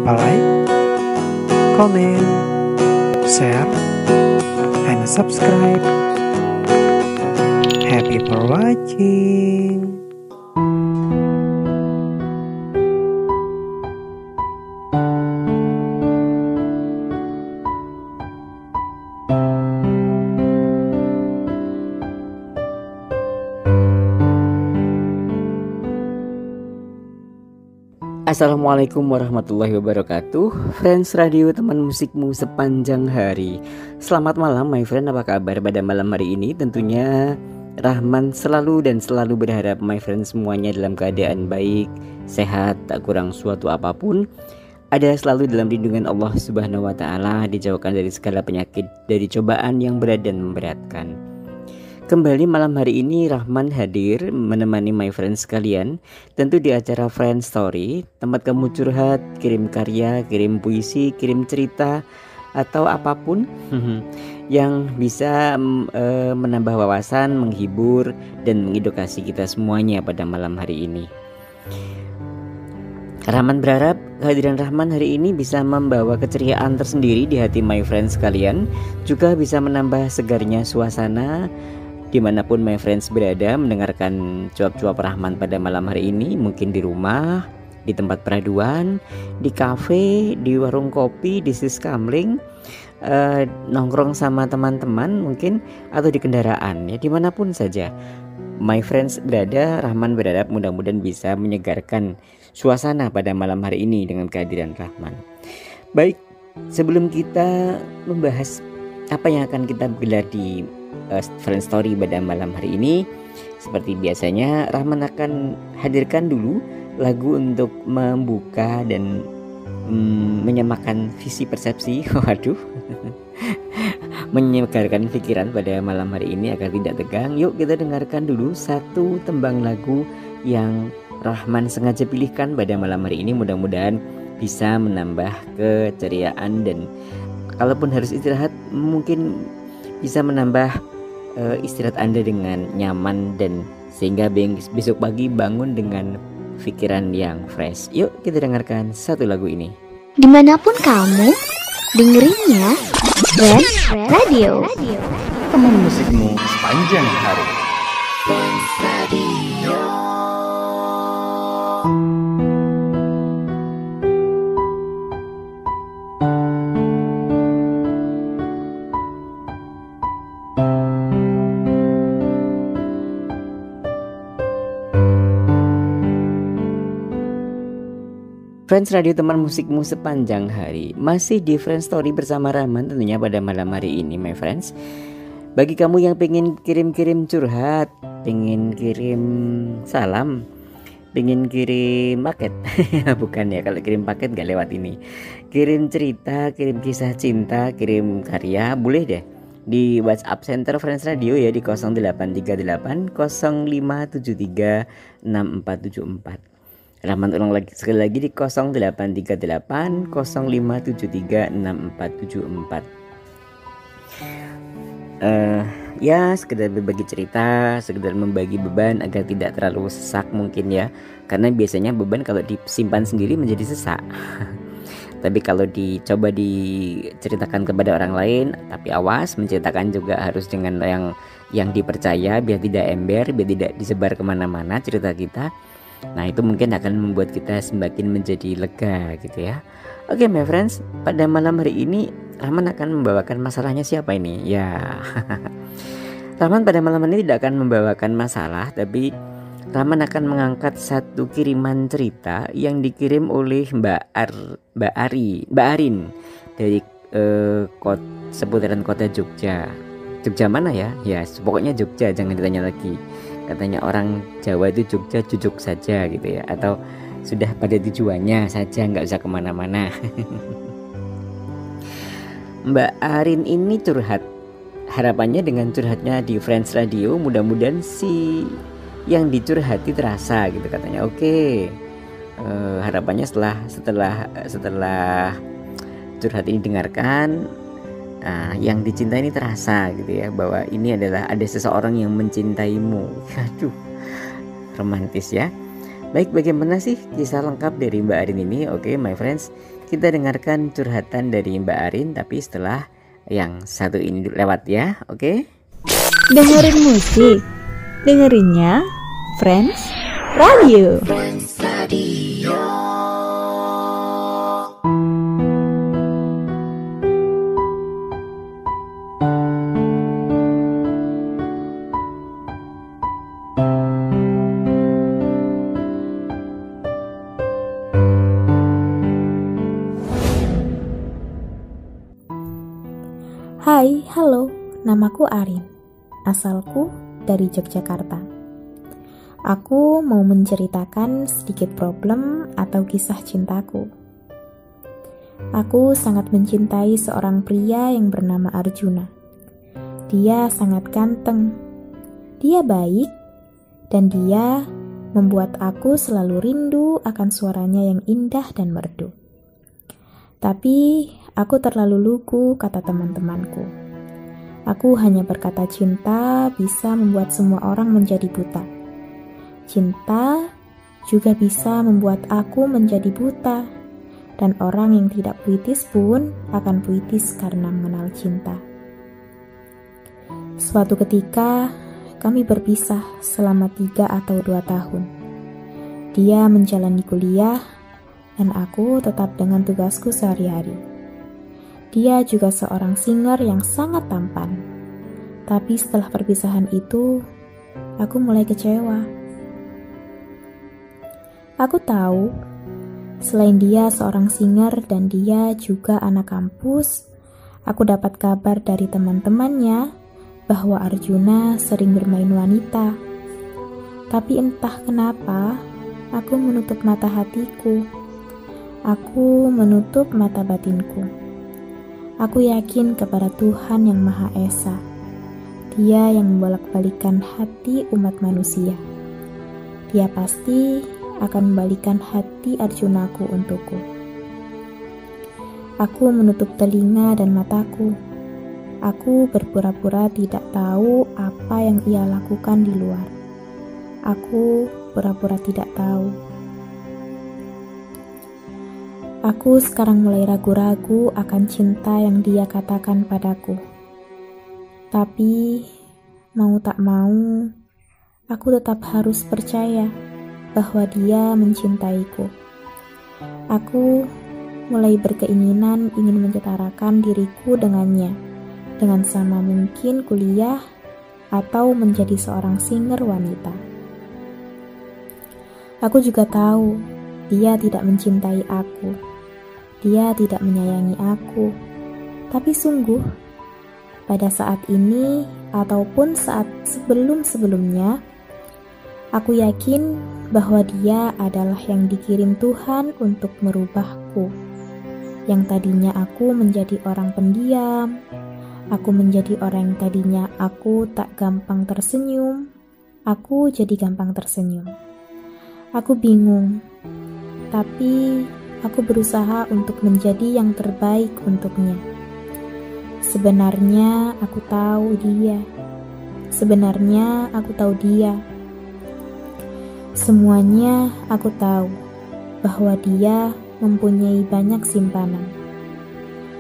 lupa like, comment, share, and subscribe. Happy for watching. Assalamualaikum warahmatullahi wabarakatuh. Friends Radio, teman musikmu sepanjang hari. Selamat malam my friend, apa kabar pada malam hari ini? Tentunya Rahman selalu berharap my friend semuanya dalam keadaan baik, sehat, tak kurang suatu apapun, ada selalu dalam lindungan Allah Subhanahu wa taala, dijauhkan dari segala penyakit, dari cobaan yang berat dan memberatkan. Kembali malam hari ini Rahman hadir menemani my friends sekalian, tentu di acara Friend Story, tempat kamu curhat, kirim karya, kirim puisi, kirim cerita, atau apapun yang bisa menambah wawasan, menghibur, dan mengedukasi kita semuanya pada malam hari ini. Rahman berharap kehadiran Rahman hari ini bisa membawa keceriaan tersendiri di hati my friends sekalian, juga bisa menambah segarnya suasana dimanapun my friends berada mendengarkan cuap-cuap Rahman pada malam hari ini. Mungkin di rumah, di tempat peraduan, di kafe, di warung kopi, di siskamling, nongkrong sama teman-teman mungkin, atau di kendaraan, ya dimanapun saja my friends berada. Rahman berharap mudah-mudahan bisa menyegarkan suasana pada malam hari ini dengan kehadiran Rahman. Baik, sebelum kita membahas apa yang akan kita gelar di Friend Story pada malam hari ini, seperti biasanya Rahman akan hadirkan dulu lagu untuk membuka dan menyemakan visi persepsi. Waduh, menyegarkan pikiran pada malam hari ini agar tidak tegang. Yuk kita dengarkan dulu satu tembang lagu yang Rahman sengaja pilihkan pada malam hari ini. Mudah-mudahan bisa menambah keceriaan, dan kalaupun harus istirahat mungkin bisa menambah istirahat Anda dengan nyaman, dan sehingga besok pagi bangun dengan pikiran yang fresh. Yuk kita dengarkan satu lagu ini. Dimanapun kamu dengerinnya Friend Radio, Teman musikmu sepanjang hari. Friends Radio, teman musikmu sepanjang hari. Masih di Friend Story bersama Rahman tentunya pada malam hari ini my friends. Bagi kamu yang pengen kirim-kirim curhat, pengen kirim salam, pengen kirim paket bukan ya, kalau kirim paket gak lewat ini. Kirim cerita, kirim kisah cinta, kirim karya, boleh deh di WhatsApp Center Friends Radio ya, di 0838 0573 6474. Rahman ulang lagi sekali lagi di 0838 0573 6474. Ya sekedar berbagi cerita, sekedar membagi beban agar tidak terlalu sesak mungkin ya, karena biasanya beban kalau disimpan sendiri menjadi sesak. Tapi kalau dicoba diceritakan kepada orang lain, tapi awas menceritakan juga harus dengan yang dipercaya, biar tidak ember, biar tidak disebar kemana-mana cerita kita. Nah itu mungkin akan membuat kita semakin menjadi lega gitu ya. Oke my friends, pada malam hari ini Rahman akan membawakan masalahnya siapa ini? Ya Rahman pada malam ini tidak akan membawakan masalah, tapi Rahman akan mengangkat satu kiriman cerita yang dikirim oleh Mbak Arin dari seputaran kota Jogja. Jogja mana ya? Ya pokoknya Jogja, jangan ditanya lagi. Katanya orang Jawa itu Jogja jujuk saja gitu ya, atau sudah pada tujuannya saja, nggak usah kemana-mana. Mbak Arin ini curhat. Harapannya dengan curhatnya di Friends Radio, mudah-mudahan si yang dicurhati terasa gitu katanya. Oke, harapannya setelah curhat ini dengarkan, yang dicintai ini terasa gitu ya, bahwa ini adalah ada seseorang yang mencintaimu. Aduh, romantis ya. Baik, bagaimana sih kisah lengkap dari Mbak Arin ini? Oke my friends, kita dengarkan curhatan dari Mbak Arin, tapi setelah yang satu ini lewat ya, oke? Dengerin musik, dengerinnya Friends Radio. Hai, halo, namaku Arin. Asalku dari Yogyakarta. Aku mau menceritakan sedikit problem atau kisah cintaku. Aku sangat mencintai seorang pria yang bernama Arjuna. Dia sangat ganteng. Dia baik dan dia membuat aku selalu rindu akan suaranya yang indah dan merdu. Tapi aku terlalu lugu, kata teman-temanku. Aku hanya berkata cinta bisa membuat semua orang menjadi buta. Cinta juga bisa membuat aku menjadi buta. Dan orang yang tidak puitis pun akan puitis karena mengenal cinta. Suatu ketika, kami berpisah selama 3 atau 2 tahun. Dia menjalani kuliah, dan aku tetap dengan tugasku sehari-hari. Dia juga seorang singer yang sangat tampan. Tapi setelah perpisahan itu, aku mulai kecewa. Aku tahu, selain dia seorang singer dan dia juga anak kampus, aku dapat kabar dari teman-temannya bahwa Arjuna sering bermain wanita. Tapi entah kenapa, aku menutup mata hatiku. Aku menutup mata batinku. Aku yakin kepada Tuhan yang Maha Esa. Dia yang membolak-balikan hati umat manusia. Dia pasti akan membalikan hati Arjunaku untukku. Aku menutup telinga dan mataku. Aku berpura-pura tidak tahu apa yang ia lakukan di luar. Aku pura-pura tidak tahu. Aku sekarang mulai ragu-ragu akan cinta yang dia katakan padaku. Tapi, mau tak mau, aku tetap harus percaya bahwa dia mencintaiku. Aku mulai berkeinginan ingin menyetarakan diriku dengannya, dengan sama mungkin kuliah atau menjadi seorang singer wanita. Aku juga tahu dia tidak mencintai aku. Dia tidak menyayangi aku. Tapi sungguh, pada saat ini ataupun saat sebelum-sebelumnya, aku yakin bahwa dia adalah yang dikirim Tuhan untuk merubahku. Yang tadinya aku menjadi orang pendiam, aku menjadi orang yang tadinya aku tak gampang tersenyum, aku jadi gampang tersenyum. Aku bingung, tapi aku berusaha untuk menjadi yang terbaik untuknya. Sebenarnya aku tahu dia. Sebenarnya aku tahu dia. Semuanya aku tahu bahwa dia mempunyai banyak simpanan.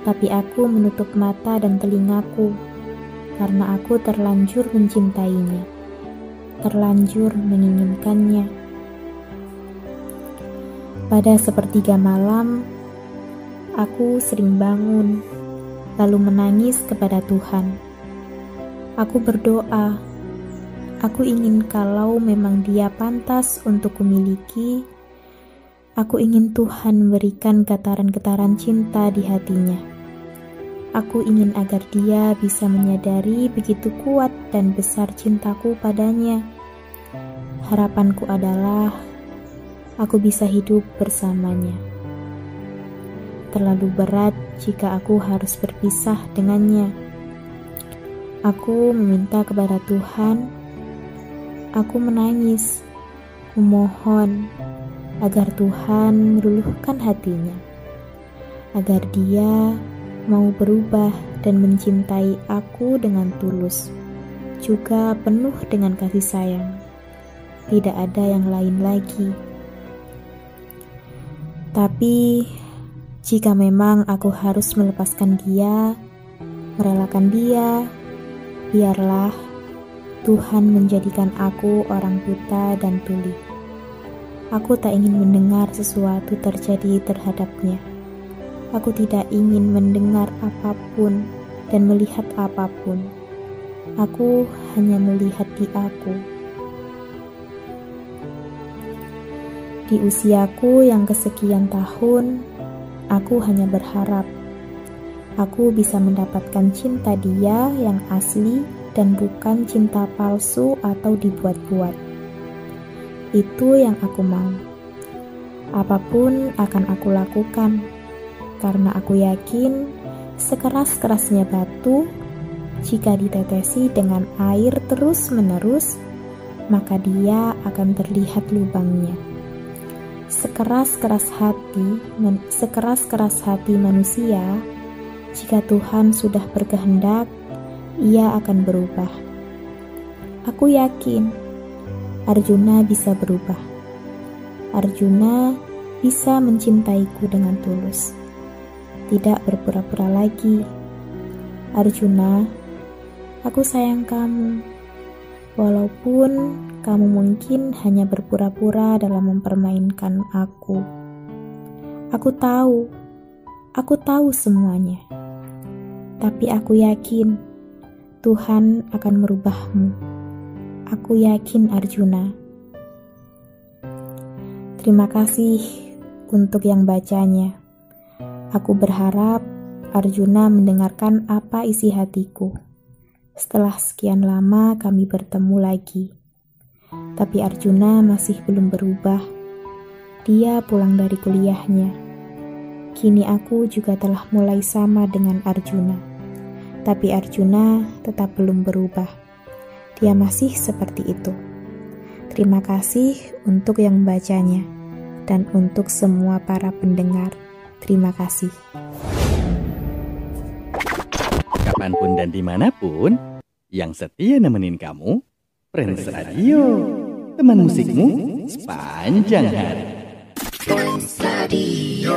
Tapi aku menutup mata dan telingaku karena aku terlanjur mencintainya, terlanjur menginginkannya. Pada sepertiga malam, aku sering bangun, lalu menangis kepada Tuhan. Aku berdoa, aku ingin kalau memang dia pantas untuk kumiliki, aku ingin Tuhan memberikan getaran-getaran cinta di hatinya. Aku ingin agar dia bisa menyadari begitu kuat dan besar cintaku padanya. Harapanku adalah aku bisa hidup bersamanya. Terlalu berat jika aku harus berpisah dengannya. Aku meminta kepada Tuhan. Aku menangis, memohon agar Tuhan meluluhkan hatinya, agar dia mau berubah dan mencintai aku dengan tulus, juga penuh dengan kasih sayang. Tidak ada yang lain lagi. Tapi Jika memang aku harus melepaskan dia, merelakan dia, biarlah Tuhan menjadikan aku orang buta dan tuli. Aku tak ingin mendengar sesuatu terjadi terhadapnya. Aku tidak ingin mendengar apapun dan melihat apapun. Aku hanya melihat di aku. Di usiaku yang kesekian tahun, aku hanya berharap aku bisa mendapatkan cinta dia yang asli dan bukan cinta palsu atau dibuat-buat. Itu yang aku mau. Apapun akan aku lakukan, karena aku yakin sekeras-kerasnya batu, jika ditetesi dengan air terus-menerus, maka dia akan terlihat lubangnya. Sekeras-keras hati manusia, jika Tuhan sudah berkehendak, ia akan berubah. Aku yakin Arjuna bisa berubah. Arjuna bisa mencintaiku dengan tulus, tidak berpura-pura lagi. Arjuna, aku sayang kamu, walaupun kamu mungkin hanya berpura-pura dalam mempermainkan aku. Aku tahu semuanya. Tapi aku yakin Tuhan akan merubahmu. Aku yakin, Arjuna. Terima kasih untuk yang bacanya. Aku berharap Arjuna mendengarkan apa isi hatiku. Setelah sekian lama kami bertemu lagi. Tapi Arjuna masih belum berubah. Dia pulang dari kuliahnya. Kini aku juga telah mulai sama dengan Arjuna. Tapi Arjuna tetap belum berubah. Dia masih seperti itu. Terima kasih untuk yang membacanya. Dan untuk semua para pendengar, terima kasih. Kapanpun dan dimanapun, yang setia nemenin kamu, Friends Radio, teman musikmu sepanjang hari. Friends Radio.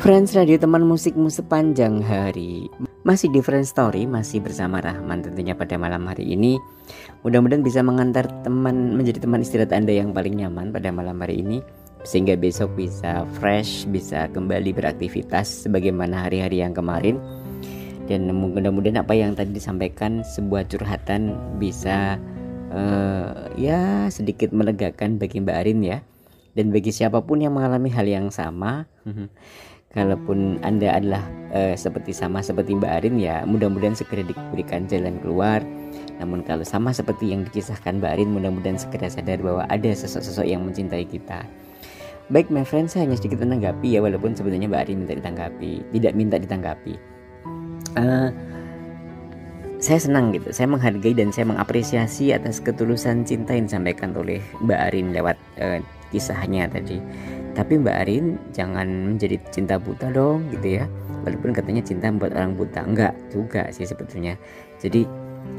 Friends Radio, teman musikmu sepanjang hari. Masih di Friends Story, masih bersama Rahman tentunya pada malam hari ini. Mudah-mudahan bisa mengantar teman, menjadi teman istirahat Anda yang paling nyaman pada malam hari ini, sehingga besok bisa fresh, bisa kembali beraktivitas sebagaimana hari-hari yang kemarin. Dan mudah-mudahan apa yang tadi disampaikan, sebuah curhatan, bisa ya sedikit melegakan bagi Mbak Arin ya. Dan bagi siapapun yang mengalami hal yang sama, kalaupun Anda adalah seperti Mbak Arin, ya mudah-mudahan segera diberikan jalan keluar. Namun kalau sama seperti yang dikisahkan Mbak Arin, mudah-mudahan segera sadar bahwa ada sosok-sosok yang mencintai kita. Baik my friend, saya hanya sedikit menanggapi ya, walaupun sebenarnya Mbak Arin tidak minta ditanggapi. Saya senang gitu, saya menghargai dan saya mengapresiasi atas ketulusan cinta yang disampaikan oleh Mbak Arin lewat kisahnya tadi. Tapi Mbak Arin jangan menjadi cinta buta dong gitu ya. Walaupun katanya cinta membuat orang buta, enggak juga sih sebetulnya. Jadi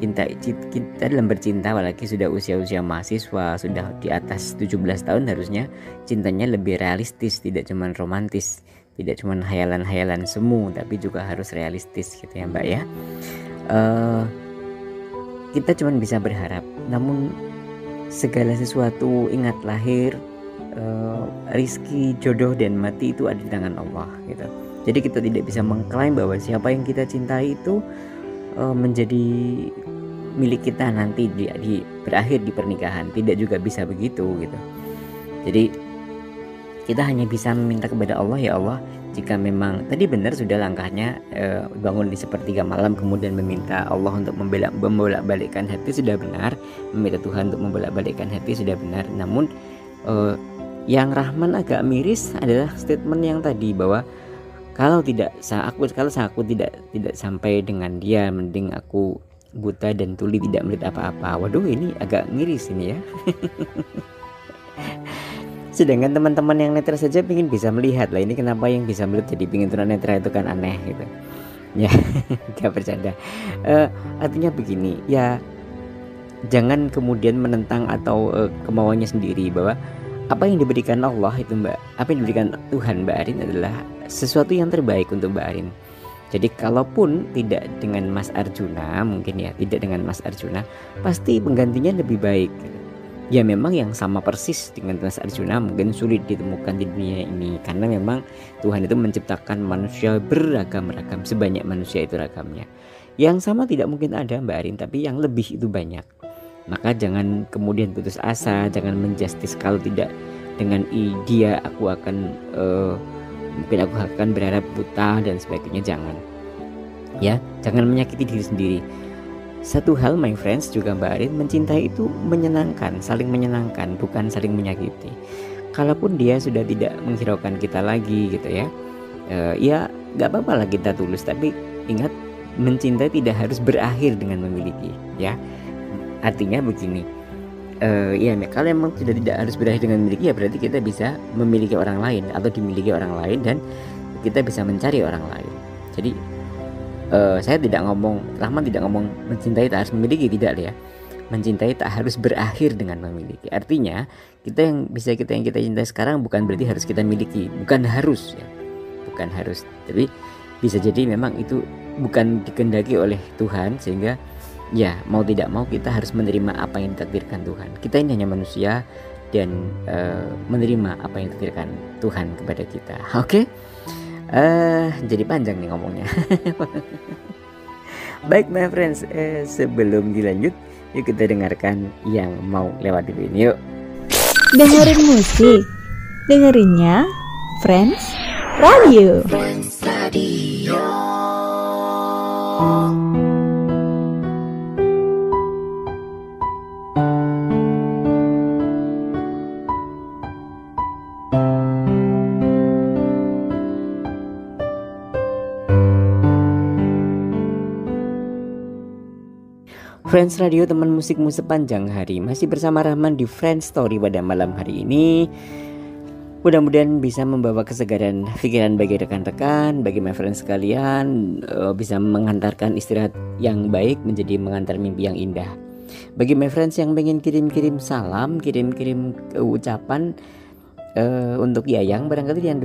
kita dalam bercinta, apalagi sudah usia-usia mahasiswa, sudah di atas 17 tahun, harusnya cintanya lebih realistis, tidak cuma romantis, tidak cuma hayalan-hayalan semu, tapi juga harus realistis gitu ya Mbak ya. Kita cuma bisa berharap, namun segala sesuatu, ingat, lahir, rizki, jodoh dan mati itu ada di tangan Allah gitu. Jadi kita tidak bisa mengklaim bahwa siapa yang kita cintai itu menjadi milik kita nanti berakhir di pernikahan. Tidak juga bisa begitu gitu. Jadi kita hanya bisa meminta kepada Allah, ya Allah, jika memang tadi benar sudah langkahnya bangun di sepertiga malam kemudian meminta Allah untuk membolak-balikkan hati, sudah benar. Meminta Tuhan untuk membolak-balikkan hati, sudah benar. Namun yang Rahman agak miris adalah statement yang tadi bahwa kalau aku tidak sampai dengan dia, mending aku buta dan tuli tidak melihat apa-apa. Waduh, ini agak miris ini ya. Sedangkan teman-teman yang netra saja ingin bisa melihat lah, ini kenapa yang bisa melihat jadi pingin tunanetra itu kan aneh gitu ya. Gak bercanda. Artinya begini ya, jangan kemudian menentang atau kemauannya sendiri, bahwa apa yang diberikan Allah itu apa yang diberikan Tuhan Mbak Arin adalah sesuatu yang terbaik untuk Mbak Arin. Jadi kalaupun tidak dengan Mas Arjuna, mungkin ya tidak dengan Mas Arjuna, pasti penggantinya lebih baik. Ya memang yang sama persis dengan Mas Arjuna mungkin sulit ditemukan di dunia ini, karena memang Tuhan itu menciptakan manusia beragam-ragam, sebanyak manusia itu ragamnya. Yang sama tidak mungkin ada Mbak Arin, tapi yang lebih itu banyak. Maka jangan kemudian putus asa, jangan menjustis kalau tidak dengan dia aku akan mungkin aku akan berharap buta dan sebagainya, jangan. Ya, jangan menyakiti diri sendiri. Satu hal my friends juga Mbak Arin, mencintai itu menyenangkan, saling menyenangkan, bukan saling menyakiti. Kalaupun dia sudah tidak menghiraukan kita lagi gitu ya, ya gak apa-apa lah kita tulus, tapi ingat mencintai tidak harus berakhir dengan memiliki ya. Artinya begini, ya kalau memang sudah tidak harus berakhir dengan memiliki, ya berarti kita bisa memiliki orang lain atau dimiliki orang lain, dan kita bisa mencari orang lain. Jadi saya tidak ngomong, Rahman tidak ngomong mencintai tak harus memiliki, tidak ya. Mencintai tak harus berakhir dengan memiliki. Artinya kita yang kita cintai sekarang bukan berarti harus kita miliki, bukan harus ya, bukan harus. Tapi bisa jadi memang itu bukan dikehendaki oleh Tuhan, sehingga ya mau tidak mau kita harus menerima apa yang ditakdirkan Tuhan. Kita ini hanya manusia dan menerima apa yang ditakdirkan Tuhan kepada kita. Oke? Jadi panjang nih ngomongnya. Baik my friends, sebelum dilanjut, yuk kita dengarkan yang mau lewat dulu ini yuk. Dengerin musik, dengerinnya Friends Radio. Friends Radio, teman musikmu sepanjang hari, masih bersama Rahman di Friends Story pada malam hari ini. Mudah-mudahan bisa membawa kesegaran pikiran bagi rekan-rekan, bagi my friends sekalian, bisa mengantarkan istirahat yang baik menjadi mengantar mimpi yang indah. Bagi my friends yang pengen kirim-kirim salam, kirim-kirim ucapan untuk Yayang, barangkali yang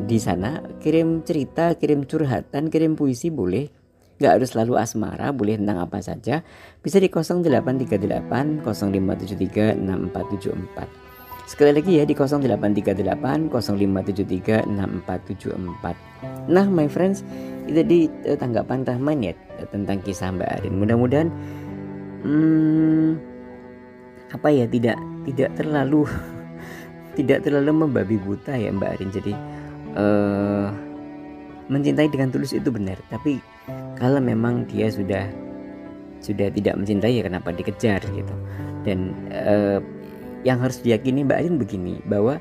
di sana, kirim cerita, kirim curhatan, kirim puisi boleh. Gak harus selalu asmara, boleh tentang apa saja. Bisa di 0838 0573 6474. Sekali lagi ya, di 0838 0573 6474. Nah my friends, itu di tanggapan Rahman ya tentang kisah Mbak Arin. Mudah-mudahan apa ya, tidak terlalu membabi buta ya Mbak Arin. Jadi mencintai dengan tulus itu benar, tapi kalau memang dia sudah tidak mencintai, ya kenapa dikejar gitu. Dan yang harus diyakini Mbak Arin begini, bahwa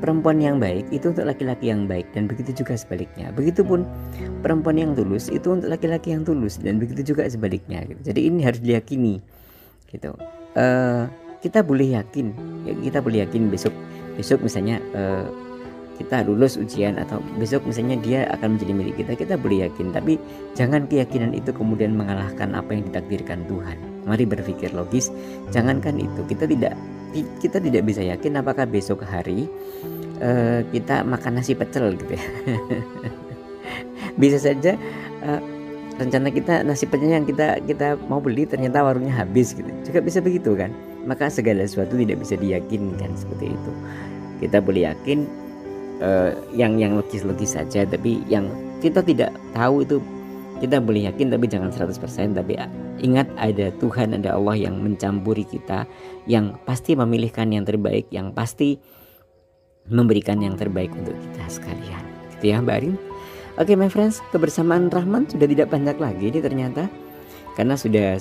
perempuan yang baik itu untuk laki-laki yang baik, dan begitu juga sebaliknya. Begitupun perempuan yang tulus itu untuk laki-laki yang tulus, dan begitu juga sebaliknya gitu. Jadi ini harus diyakini gitu. Kita boleh yakin besok misalnya kita lulus ujian, atau besok misalnya dia akan menjadi milik kita boleh yakin. Tapi jangan keyakinan itu kemudian mengalahkan apa yang ditakdirkan Tuhan. Mari berpikir logis. Jangankan itu, kita tidak bisa yakin apakah besok hari kita makan nasi pecel gitu ya. Bisa saja rencana kita nasi pecelnya yang kita mau beli ternyata warungnya habis gitu. Juga bisa begitu kan. Maka segala sesuatu tidak bisa diyakinkan seperti itu. Kita boleh yakin yang logis-logis saja, tapi yang kita tidak tahu itu kita boleh yakin, tapi jangan 100%. Tapi ingat, ada Tuhan, ada Allah yang mencampuri kita, yang pasti memilihkan yang terbaik, yang pasti memberikan yang terbaik untuk kita sekalian. Gitu ya Mbak Arin. Oke my friends, kebersamaan Rahman sudah tidak banyak lagi nih ternyata, karena sudah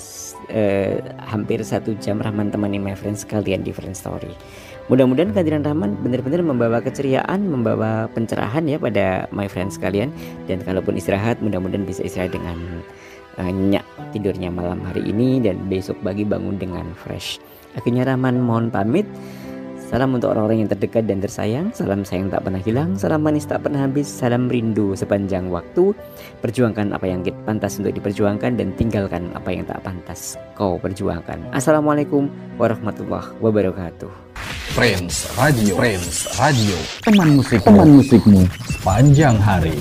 hampir 1 jam Rahman temani my friends sekalian di Friends Story. Mudah-mudahan kehadiran Rahman benar-benar membawa keceriaan, membawa pencerahan ya pada my friends sekalian. Dan kalaupun istirahat, mudah-mudahan bisa istirahat dengan nyenyak tidurnya malam hari ini, dan besok pagi bangun dengan fresh. Akhirnya Rahman mohon pamit. Salam untuk orang-orang yang terdekat dan tersayang. Salam sayang tak pernah hilang. Salam manis tak pernah habis. Salam rindu sepanjang waktu. Perjuangkan apa yang pantas untuk diperjuangkan dan tinggalkan apa yang tak pantas kau perjuangkan. Assalamualaikum warahmatullahi wabarakatuh. Friends Radio, teman musikmu sepanjang hari.